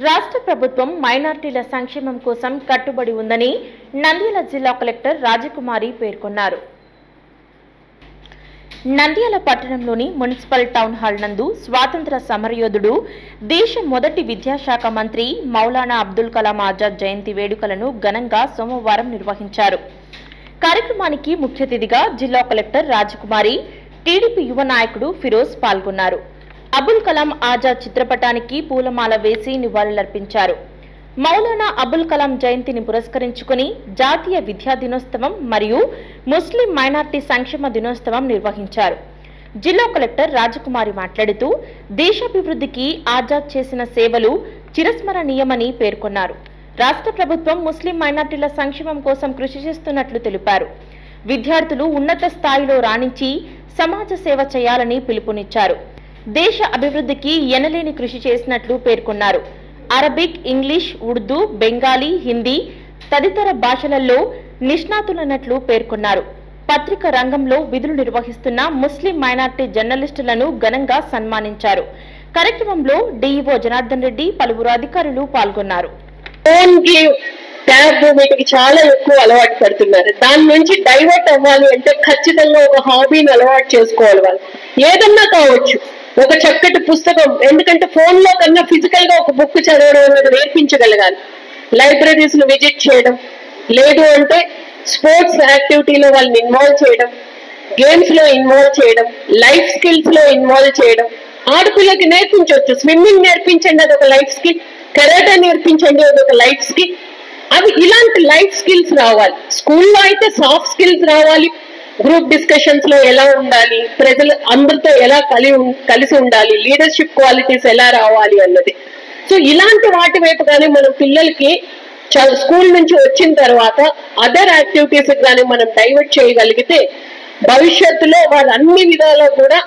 రాష్ట్ర ప్రభుత్వం మైనారిటీల సంక్షేమం కోసం కట్టుబడి ఉందని నంద్యాల జిల్లా కలెక్టర్ రాజకుమారి పేర్కొన్నారు. నంద్యాల పట్టణంలోని మున్సిపల్ టౌన్ హాల్ నందు స్వాతంత్ర సమరయోధుడు, దేశ మొదటి విద్యాశాఖ మంత్రి మౌలానా అబ్దుల్ కలాం ఆజాద్ జయంతి వేడుకలను ఘనంగా సోమవారం నిర్వహించారు. కార్యక్రమానికి ముఖ్య అతిథిగా జిల్లా కలెక్టర్ రాజకుమారి, టీడీపీ యువ నాయకుడు ఫిరోజ్ పాల్గొన్నారు. అబుల్ కలాం ఆజాద్ చిత్రపటానికి పూలమాల వేసి నివాళులర్పించారు. మౌలానా అబుల్ కలాం జయంతిని పురస్కరించుకుని జాతీయ విద్యా దినోత్సవం మరియు ముస్లిం మైనార్టీ సంక్షేమ దినోత్సవం నిర్వహించారు. జిల్లా కలెక్టర్ రాజకుమారి మాట్లాడుతూ, దేశాభివృద్ధికి ఆజాద్ చేసిన సేవలు చిరస్మరణీయమని పేర్కొన్నారు. రాష్ట్ర ప్రభుత్వం ముస్లిం మైనార్టీల సంక్షేమం కోసం కృషి చేస్తున్నట్లు తెలిపారు. విద్యార్థులు ఉన్నత స్థాయిలో రాణించి సమాజ సేవ చేయాలని పిలుపునిచ్చారు. దేశ అభివృద్ధికి ఎనలేని కృషి చేసినట్లు పేర్కొన్నారు. అరబిక్, ఇంగ్లీష్, ఉర్దూ, బెంగాలీ, హిందీ తదితర భాషలలో నిష్ణాతులైనట్లు పేర్కొన్నారు. పత్రికా రంగంలో విధులు నిర్వహిస్తున్న ముస్లిం మైనార్టీ జర్నలిస్టులను ఘనంగా సన్మానించారు. కార్యక్రమంలో డీఈఓ జనార్దన్ రెడ్డి, పలువురు అధికారులు పాల్గొన్నారు. చాలా ఎక్కువ అలవాటు పడుతున్నారు. దాని నుంచి డైవర్ట్ అవ్వాలి అంటే ఖచ్చితంగా ఒక హాబీని అలవాటు చేసుకోవాలి. వాళ్ళు ఏదన్నా కావచ్చు, ఒక చక్కటి పుస్తకం, ఎందుకంటే ఫోన్ లో కన్నా ఫిజికల్ గా ఒక బుక్ చదవడం అనేది నేర్పించగలగాలి. లైబ్రరీస్ ను విజిట్ చేయడం, లేదు అంటే స్పోర్ట్స్ యాక్టివిటీలో వాళ్ళని ఇన్వాల్వ్ చేయడం, గేమ్స్ లో ఇన్వాల్వ్ చేయడం, లైఫ్ స్కిల్స్ లో ఇన్వాల్వ్ చేయడం. ఆడపిల్లకి నేర్పించవచ్చు, స్విమ్మింగ్ నేర్పించండి, అదొక లైఫ్ స్కిల్. కరాటే నేర్పించండి, అదొక లైఫ్ స్కిల్. అవి ఇలాంటి లైఫ్ స్కిల్స్ రావాలి. స్కూల్లో అయితే సాఫ్ట్ స్కిల్స్ రావాలి. గ్రూప్ డిస్కషన్స్ లో ఎలా ఉండాలి, ప్రజలు అందరితో ఎలా కలిసి ఉండాలి, లీడర్షిప్ క్వాలిటీస్ ఎలా రావాలి అన్నది. సో ఇలాంటి వాటి వైపు కానీ మనం పిల్లలకి స్కూల్ నుంచి వచ్చిన తర్వాత అదర్ యాక్టివిటీస్ కానీ మనం డైవర్ట్ చేయగలిగితే భవిష్యత్తులో వాళ్ళు అన్ని విధాలా కూడా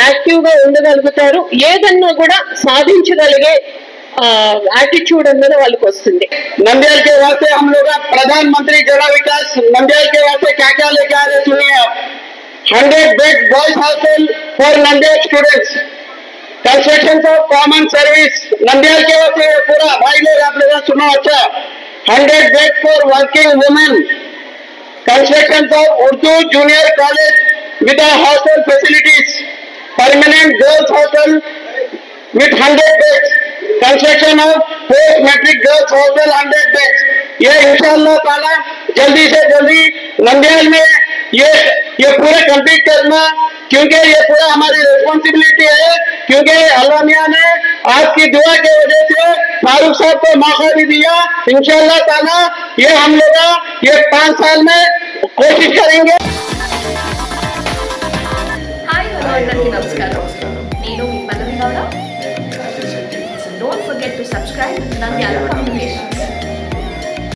యాక్టివ్ గా ఉండగలుగుతారు. ఏదన్నా కూడా సాధించగలిగే एटीट्यूड वाले को नंदियाल के वास्ते हम लोग प्रधानमंत्री जिला विकास नंदियाल के वास्ते क्या क्या लेके आ रहे सुनिए आप। 100 bed boys hostel for Nandyal students, construction of common service Nandyal के वास्ते पूरा भाई लोग आप लोग सुनो अच्छा। 100 bed for working women, construction of Urdu junior college with hostel facilities, permanent girls hostel with 100 beds, construction of post matric girls hostel 100 beds. ये इंशाअल्लाह ताला जल्दी से जल्दी नंदियाल में ये पूरे कंप्लीट करना, क्योंकि ये पूरा हमारी रिस्पॉन्सिबिलिटी है। क्योंकि अल्लाह मियां ने आपकी दुआ के वजह से फारूक साहब को मौका भी दिया। इंशाअल्लाह ताला ये हम लोग ये 5 साल में कोशिश करेंगे। हाय हेलो नमस्कार, నేను మీ పల్లవి Gowda. Don't forget to subscribe Nandyala Communications.